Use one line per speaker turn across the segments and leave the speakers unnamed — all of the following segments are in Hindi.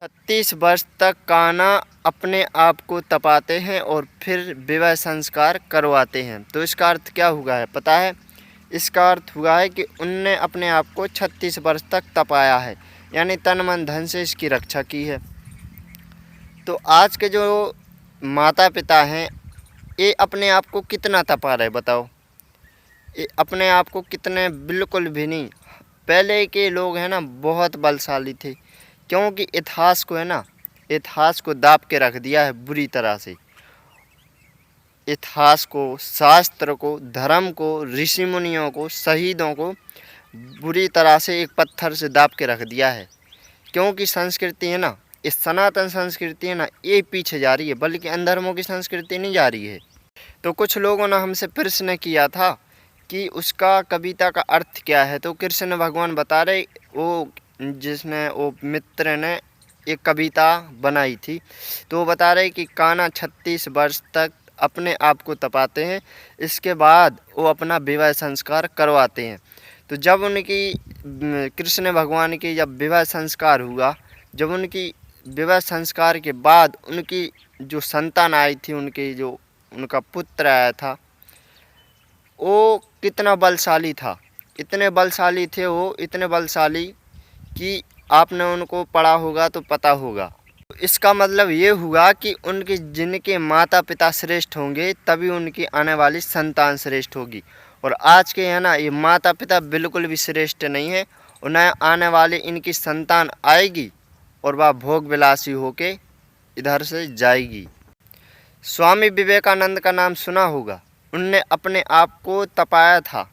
36 वर्ष तक कान्हा अपने आप को तपाते हैं और फिर विवाह संस्कार करवाते हैं। तो इसका अर्थ क्या हुआ है पता है? इसका अर्थ हुआ है कि उनने अपने आप को 36 वर्ष तक तपाया है, यानी तन मन धन से इसकी रक्षा की है। तो आज के जो माता पिता हैं ये अपने आप को कितना तपा रहे बताओ? ये अपने आप को कितने, बिल्कुल भी नहीं। पहले के लोग हैं ना बहुत बलशाली थे, क्योंकि इतिहास को है ना, इतिहास को दाब के रख दिया है बुरी तरह से। इतिहास को, शास्त्र को, धर्म को, ऋषि मुनियों को, शहीदों को बुरी तरह से एक पत्थर से दाब के रख दिया है। क्योंकि संस्कृति है ना, इस सनातन संस्कृति है ना, ये पीछे जा रही है, बल्कि अन्य धर्मों की संस्कृति नहीं जा रही है। तो कुछ लोगों ने हमसे प्रश्न किया था कि उसका कविता का अर्थ क्या है। तो कृष्ण भगवान बता रहे, वो जिसने वो मित्र ने एक कविता बनाई थी, तो वो बता रहे कि कान्हा 36 वर्ष तक अपने आप को तपाते हैं, इसके बाद वो अपना विवाह संस्कार करवाते हैं। तो जब उनकी कृष्ण भगवान की जब विवाह संस्कार हुआ, जब उनकी विवाह संस्कार के बाद उनकी जो संतान आई थी, उनका पुत्र आया था, वो कितना बलशाली था। इतने बलशाली थे वो, इतने बलशाली कि आपने उनको पढ़ा होगा तो पता होगा। इसका मतलब ये हुआ कि उनके जिनके माता पिता श्रेष्ठ होंगे तभी उनकी आने वाली संतान श्रेष्ठ होगी। और आज के है ना, ये माता पिता बिल्कुल भी श्रेष्ठ नहीं है। उन्हें आने वाली इनकी संतान आएगी और वह भोग विलासी होके इधर से जाएगी। स्वामी विवेकानंद का नाम सुना होगा। उनने अपने आप को तपाया था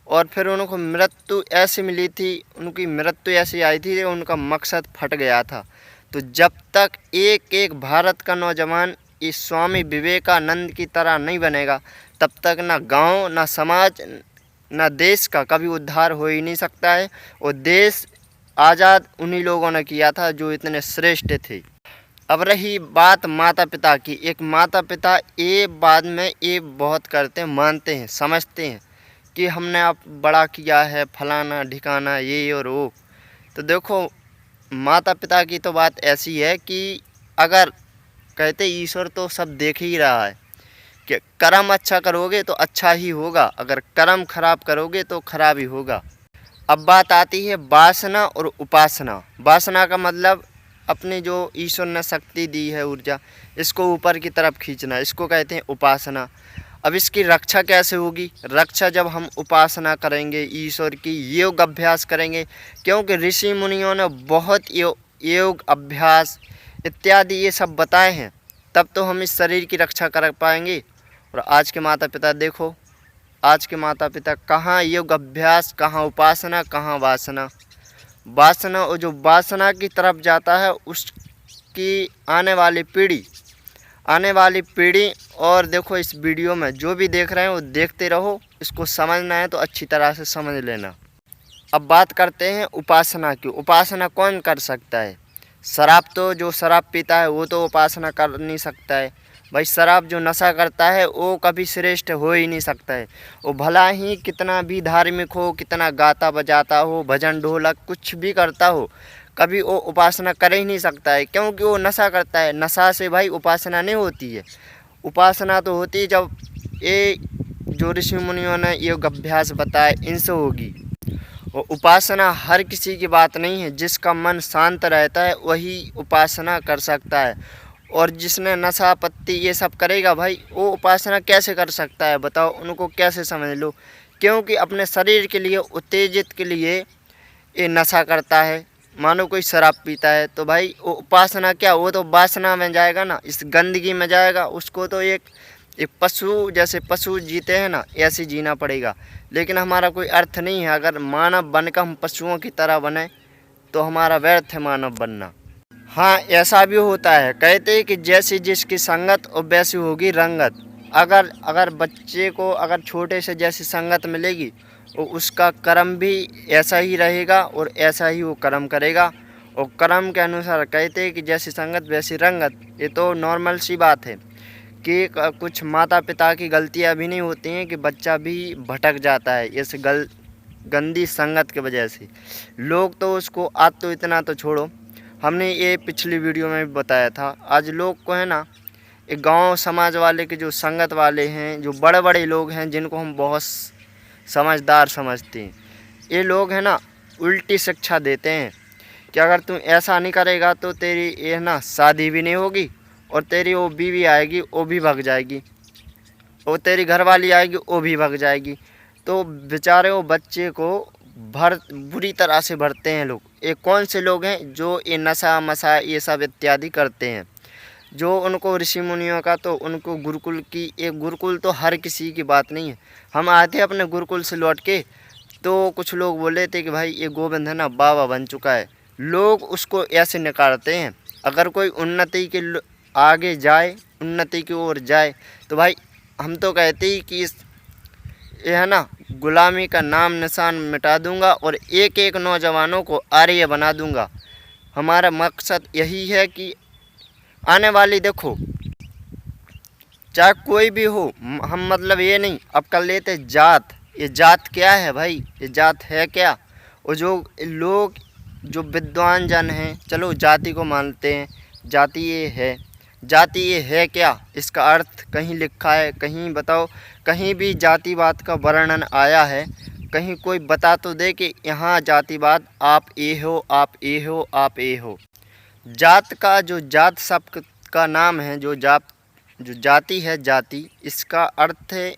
और फिर उनको मृत्यु ऐसी मिली थी, उनकी मृत्यु ऐसी आई थी कि उनका मकसद फट गया था। तो जब तक एक एक भारत का नौजवान इस स्वामी विवेकानंद की तरह नहीं बनेगा, तब तक ना गांव, ना समाज, ना देश का कभी उद्धार हो ही नहीं सकता है। और देश आज़ाद उन्हीं लोगों ने किया था जो इतने श्रेष्ठ थे। अब रही बात माता पिता की। एक माता पिता ये बाद में ये बहुत करते हैं, मानते हैं, समझते हैं कि हमने आप बड़ा किया है, फलाना ढिकाना ये और वो। तो देखो, माता पिता की तो बात ऐसी है कि अगर कहते ईश्वर तो सब देख ही रहा है कि कर्म अच्छा करोगे तो अच्छा ही होगा, अगर कर्म खराब करोगे तो खराब ही होगा। अब बात आती है वासना और उपासना। वासना का मतलब अपनी जो ईश्वर ने शक्ति दी है, ऊर्जा, इसको ऊपर की तरफ खींचना, इसको कहते हैं उपासना। अब इसकी रक्षा कैसे होगी? रक्षा जब हम उपासना करेंगे, ईश्वर की योग अभ्यास करेंगे, क्योंकि ऋषि मुनियों ने बहुत योग अभ्यास इत्यादि ये सब बताए हैं, तब तो हम इस शरीर की रक्षा कर पाएंगे। और आज के माता पिता देखो, आज के माता पिता कहाँ योग अभ्यास, कहाँ उपासना, कहाँ वासना। वासना, और जो वासना की तरफ जाता है उसकी आने वाली पीढ़ी। और देखो, इस वीडियो में जो भी देख रहे हैं वो देखते रहो, इसको समझना है तो अच्छी तरह से समझ लेना। अब बात करते हैं उपासना की। उपासना कौन कर सकता है? शराब तो, जो शराब पीता है वो तो उपासना कर नहीं सकता है भाई। शराब जो नशा करता है वो कभी श्रेष्ठ हो ही नहीं सकता है। वो भला ही कितना भी धार्मिक हो, कितना गाता बजाता हो, भजन ढोलक कुछ भी करता हो, कभी वो उपासना कर ही नहीं सकता है, क्योंकि वो नशा करता है। नशा से भाई उपासना नहीं होती है। उपासना तो होती है जब ये जो ऋषि मुनियों ने योग अभ्यास बताए इनसे होगी। और उपासना हर किसी की बात नहीं है। जिसका मन शांत रहता है वही उपासना कर सकता है। और जिसने नशा पत्ती ये सब करेगा भाई, वो उपासना कैसे कर सकता है बताओ? उनको कैसे समझ लो? क्योंकि अपने शरीर के लिए, उत्तेजित के लिए ये नशा करता है। मानो कोई शराब पीता है तो भाई वो उपासना क्या, वो तो वासना में जाएगा ना, इस गंदगी में जाएगा। उसको तो एक पशु, जैसे पशु जीते हैं ना, ऐसे जीना पड़ेगा। लेकिन हमारा कोई अर्थ नहीं है, अगर मानव बनकर हम पशुओं की तरह बने तो हमारा व्यर्थ है मानव बनना। हाँ, ऐसा भी होता है, कहते हैं कि जैसी जिसकी संगत और वैसी होगी रंगत। अगर बच्चे को अगर छोटे से जैसी संगत मिलेगी और उसका कर्म भी ऐसा ही रहेगा और ऐसा ही वो कर्म करेगा। और कर्म के अनुसार कहते हैं कि जैसी संगत वैसी रंगत। ये तो नॉर्मल सी बात है कि कुछ माता पिता की गलतियाँ भी नहीं होती हैं कि बच्चा भी भटक जाता है इस गंदी संगत की वजह से। लोग तो उसको, आज तो इतना तो छोड़ो, हमने ये पिछली वीडियो में भी बताया था। आज लोग को है ना, एक गांव समाज वाले के जो संगत वाले हैं, जो बड़े बड़े लोग हैं जिनको हम बहुत समझदार समझते हैं, ये लोग हैं ना उल्टी शिक्षा देते हैं कि अगर तू ऐसा नहीं करेगा तो तेरी ये ना शादी भी नहीं होगी, और तेरी वो बीवी आएगी वो भी भाग जाएगी, और तेरी घरवाली आएगी वो भी भाग जाएगी। तो बेचारे वो बच्चे को बुरी तरह से भरते हैं लोग। ये कौन से लोग हैं जो ये नशा मशा ये सब इत्यादि करते हैं, जो उनको ऋषि मुनियों का, तो उनको गुरुकुल की, एक गुरुकुल तो हर किसी की बात नहीं है। हम आए थे अपने गुरुकुल से लौट के, तो कुछ लोग बोले थे कि भाई ये गोविंद है ना बाबा बन चुका है। लोग उसको ऐसे नकारते हैं। अगर कोई उन्नति के आगे जाए, उन्नति की ओर जाए, तो भाई हम तो कहते ही कि ये है ना गुलामी का नाम निशान मिटा दूंगा और एक एक नौजवानों को आर्य बना दूंगा। हमारा मकसद यही है कि आने वाली, देखो चाहे कोई भी हो, हम मतलब ये नहीं अब कर लेते जात। ये जात क्या है भाई? ये जात है क्या? और जो लोग जो विद्वान जन हैं, चलो जाति को मानते हैं, जाति ये है, जाति ये है क्या? इसका अर्थ कहीं लिखा है? कहीं बताओ, कहीं भी जातिवाद का वर्णन आया है? कहीं कोई बता तो दे कि यहाँ जातिवाद आप ये हो, आप ये हो, आप ये हो। जात का जो जात शब्द का नाम है, जो जाति है, जाति, इसका अर्थ है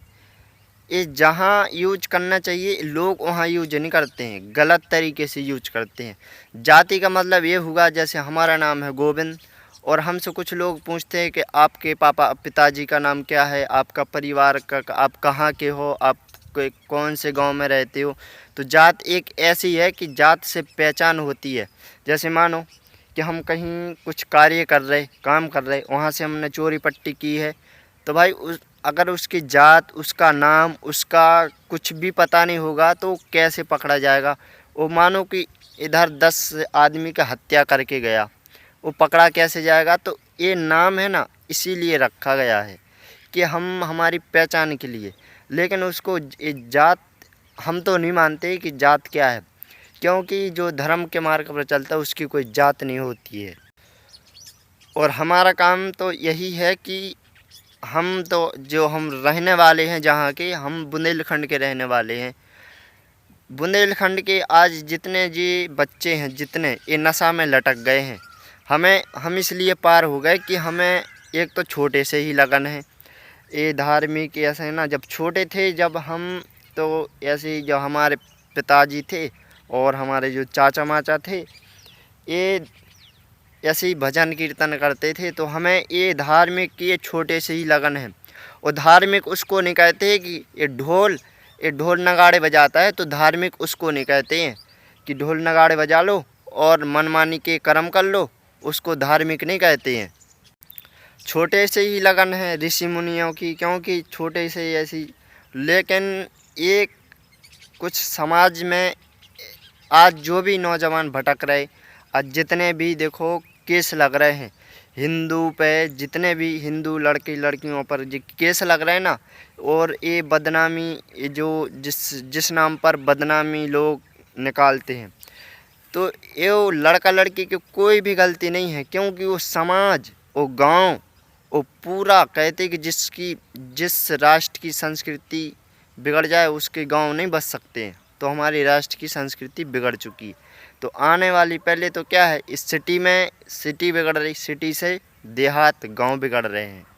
ये जहाँ यूज करना चाहिए लोग वहाँ यूज नहीं करते हैं, गलत तरीके से यूज करते हैं। जाति का मतलब ये हुआ, जैसे हमारा नाम है गोविंद, और हमसे कुछ लोग पूछते हैं कि आपके पिताजी का नाम क्या है, आपका परिवार का, आप कहाँ के हो, आप कौन से गांव में रहते हो। तो जात एक ऐसी है कि जात से पहचान होती है। जैसे मानो कि हम कहीं कुछ कार्य कर रहे, काम कर रहे, वहाँ से हमने चोरी पट्टी की है, तो भाई अगर उसकी जात, उसका नाम, उसका कुछ भी पता नहीं होगा तो कैसे पकड़ा जाएगा? वो मानो कि इधर 10 आदमी का हत्या करके गया, वो पकड़ा कैसे जाएगा? तो ये नाम है ना इसीलिए रखा गया है कि हम हमारी पहचान के लिए। लेकिन उसको जात हम तो नहीं मानते कि जात क्या है, क्योंकि जो धर्म के मार्ग पर चलता है उसकी कोई जात नहीं होती है। और हमारा काम तो यही है कि हम तो जो हम रहने वाले हैं जहाँ के, हम बुंदेलखंड के रहने वाले हैं। बुंदेलखंड के आज जितने जी बच्चे हैं, जितने ये नशा में लटक गए हैं, हम इसलिए पार हो गए कि हमें एक तो छोटे से ही लगन है ये धार्मिक। ऐसे है ना, जब छोटे थे, जब हम तो ऐसे ही, जो हमारे पिताजी थे और हमारे जो चाचा माचा थे, ये ऐसे ही भजन कीर्तन करते थे, तो हमें ये धार्मिक की ये छोटे से ही लगन है। और धार्मिक उसको नहीं कहते हैं कि ये ढोल नगाड़े बजाता है, तो धार्मिक उसको नहीं कहते हैं कि ढोल नगाड़े बजा लो और मनमानी के कर्म कर लो, उसको धार्मिक नहीं कहते हैं। छोटे से ही लगन है ऋषि मुनियों की, क्योंकि छोटे से ही ऐसी। लेकिन एक कुछ समाज में आज जो भी नौजवान भटक रहे, आज जितने भी देखो केस लग रहे हैं हिंदू पे, जितने भी हिंदू लड़के लड़कियों पर जो केस लग रहे हैं ना, और ये बदनामी, ये जो जिस नाम पर बदनामी लोग निकालते हैं, तो ये वो लड़का लड़की की कोई भी गलती नहीं है, क्योंकि वो समाज, वो गांव, वो पूरा कहते कि जिस राष्ट्र की संस्कृति बिगड़ जाए उसके गांव नहीं बच सकते हैं। तो हमारी राष्ट्र की संस्कृति बिगड़ चुकी। तो आने वाली, पहले तो क्या है, इस सिटी में सिटी बिगड़ रही, सिटी से देहात गांव बिगड़ रहे हैं।